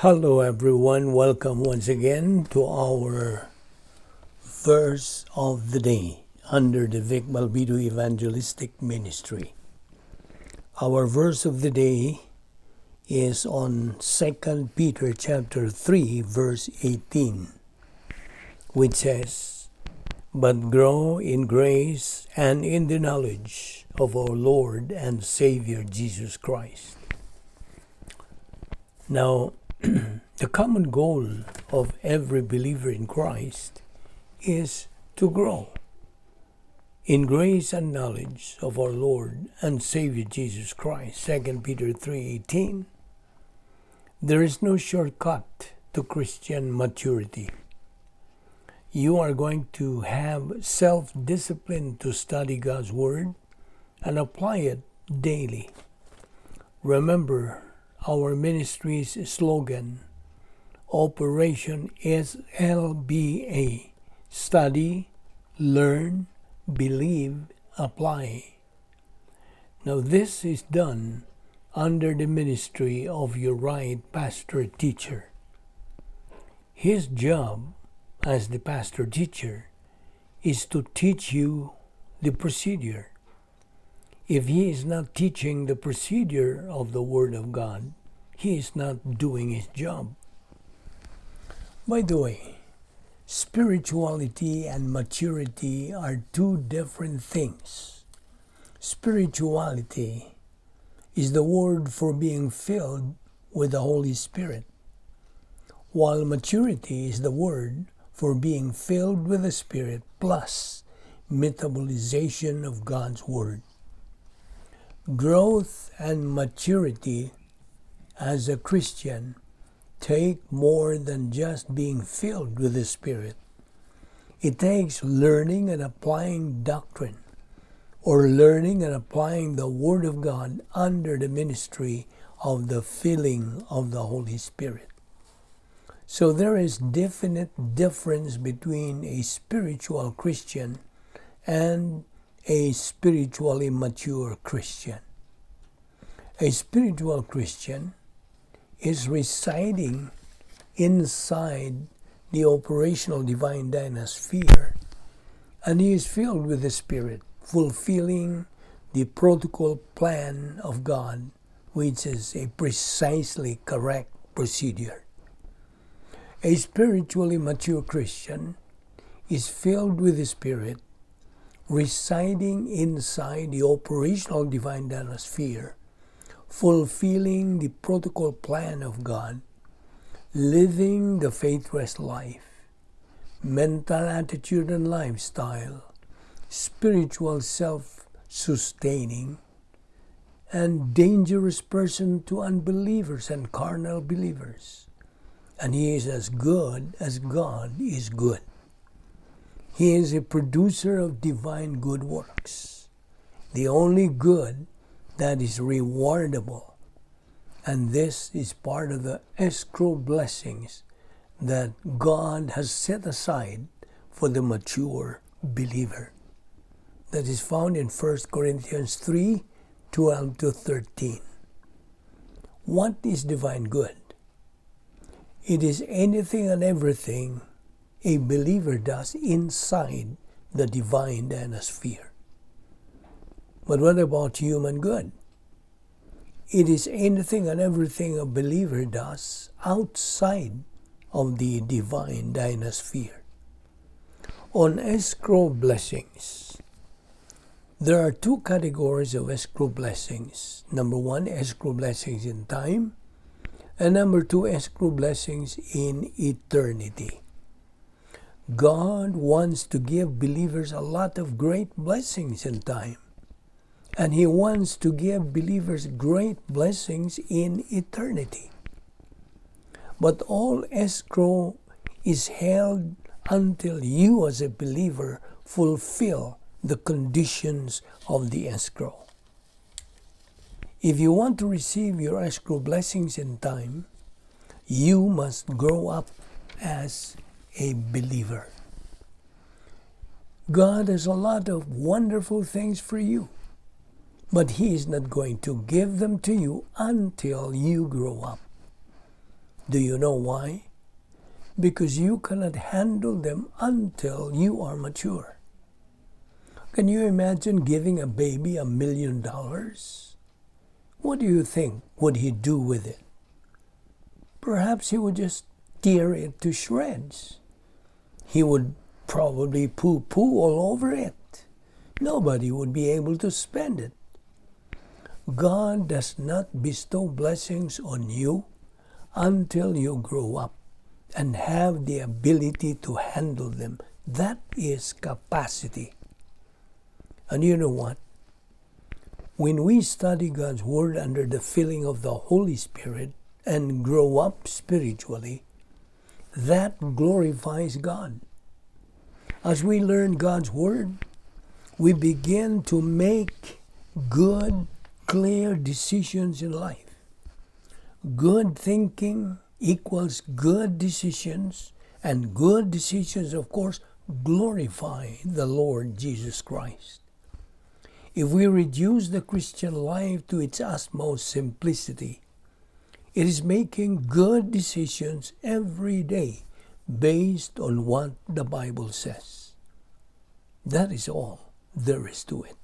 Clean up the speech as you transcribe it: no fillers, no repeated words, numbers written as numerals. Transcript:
Hello everyone, welcome once again to our verse of the day under the Vic Balbido Evangelistic Ministry. Our verse of the day is on 2 Peter chapter 3 verse 18, which says, "But grow in grace and in the knowledge of our Lord and Savior Jesus Christ." Now, the common goal of every believer in Christ is to grow in grace and knowledge of our Lord and Savior Jesus Christ. 2 Peter 3:18. There is no shortcut to Christian maturity. You are going to have self-discipline to study God's Word and apply it daily. Remember, our ministry's slogan, Operation SLBA, Study, Learn, Believe, Apply. Now this is done under the ministry of your right pastor-teacher. His job as the pastor-teacher is to teach you the procedure. If he is not teaching the procedure of the Word of God, he is not doing his job. By the way, spirituality and maturity are two different things. Spirituality is the word for being filled with the Holy Spirit, while maturity is the word for being filled with the Spirit plus metabolization of God's Word. Growth and maturity as a Christian take more than just being filled with the Spirit. It takes learning and applying doctrine, or learning and applying the Word of God under the ministry of the filling of the Holy Spirit. So there is definite difference between a spiritual Christian and a spiritually mature Christian. A spiritual Christian is residing inside the operational divine dynasphere, and he is filled with the Spirit, fulfilling the protocol plan of God, which is a precisely correct procedure. A spiritually mature Christian is filled with the Spirit, residing inside the operational divine dynasphere, fulfilling the protocol plan of God, living the faith-rest life, mental attitude and lifestyle, spiritual self-sustaining, and dangerous person to unbelievers and carnal believers. And he is as good as God is good. He is a producer of divine good works, the only good that is rewardable. And this is part of the escrow blessings that God has set aside for the mature believer. That is found in 1 Corinthians 3:12-13. What is divine good? It is anything and everything a believer does inside the divine dynasphere. But what about human good? It is anything and everything a believer does outside of the divine dynasphere. On escrow blessings, there are two categories of escrow blessings. Number one, escrow blessings in time, and number two, escrow blessings in eternity. God wants to give believers a lot of great blessings in time. And He wants to give believers great blessings in eternity. But all escrow is held until you as a believer fulfill the conditions of the escrow. If you want to receive your escrow blessings in time, you must grow up as a believer. God has a lot of wonderful things for you, but He is not going to give them to you until you grow up. Do you know why? Because you cannot handle them until you are mature. Can you imagine giving a baby $1 million? What do you think would he do with it? Perhaps he would just tear it to shreds. He would probably poo-poo all over it. Nobody would be able to spend it. God does not bestow blessings on you until you grow up and have the ability to handle them. That is capacity. And you know what? When we study God's Word under the filling of the Holy Spirit and grow up spiritually, that glorifies God. As we learn God's Word, we begin to make good, clear decisions in life. Good thinking equals good decisions, and good decisions, of course, glorify the Lord Jesus Christ. If we reduce the Christian life to its utmost simplicity, it is making good decisions every day based on what the Bible says. That is all there is to it.